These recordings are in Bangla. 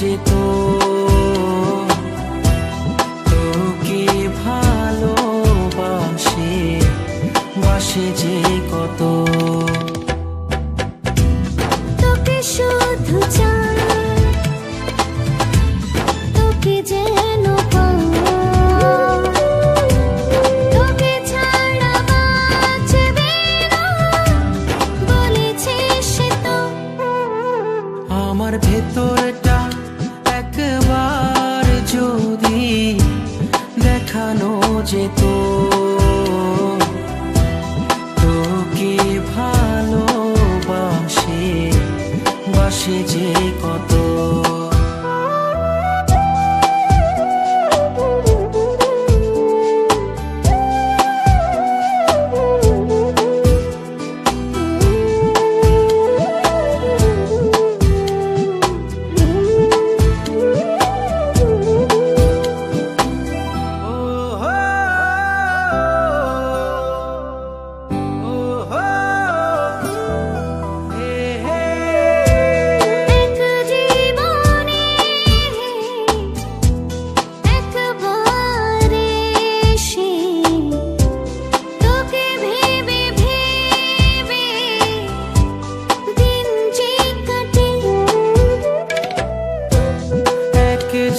যেত, তোকে ভালোবাসে বাসে যে কত। তোকে শুধু চাই, তোকে যেন তোকে ছাড়া বাঁচবে না বলেছিস তো। আমার ভেতরটা একবার যদি দেখানো যেত, তোকে ভালোবাসে বাসে যে কত।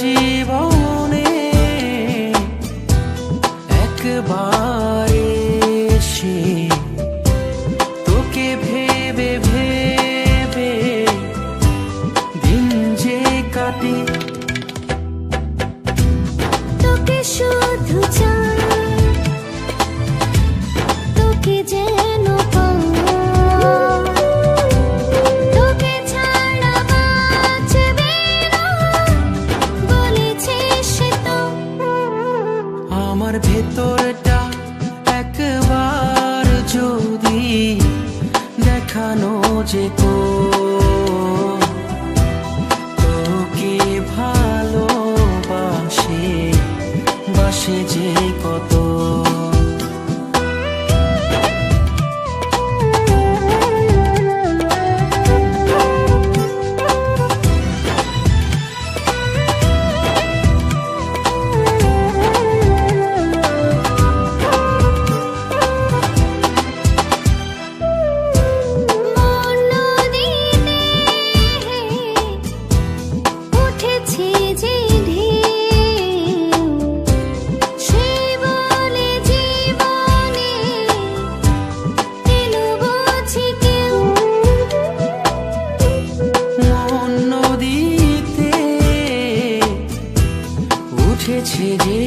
জীবনে একবার এসে তোকে ভেবে ভেবে দিন যে কাটে। তোকে শুধু চাই, তোকে যেন তোকে ছাড়া বাঁচবে না বলেছিস তো। আমার ভেতরটা একবার যদি দেখানো যেত, তোকে ভালোবাসে বাসে যে কত। উঠেছে যে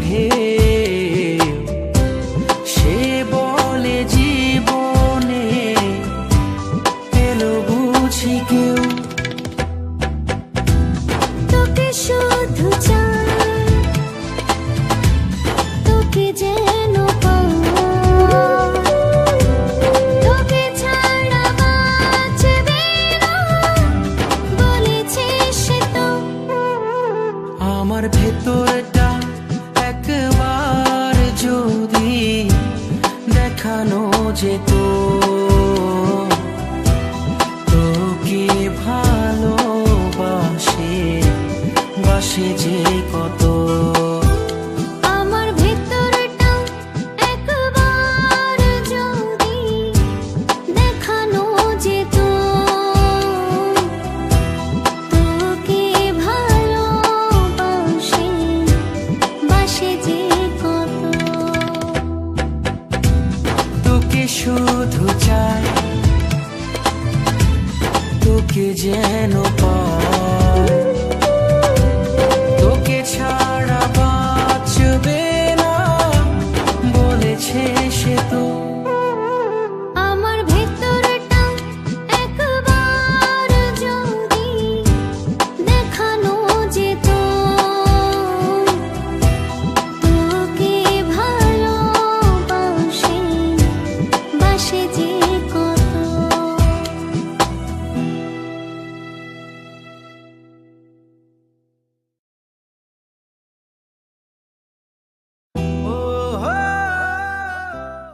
ঢেউ, সে বলে জীবনে এলো বুঝি কেউ। তোকে শুধু চাই, তোকে যেন তোকে ছাড়া বাঁচবে না বলেছিস তো। আমার ভেতরটা একবার যদি দেখানো যেত,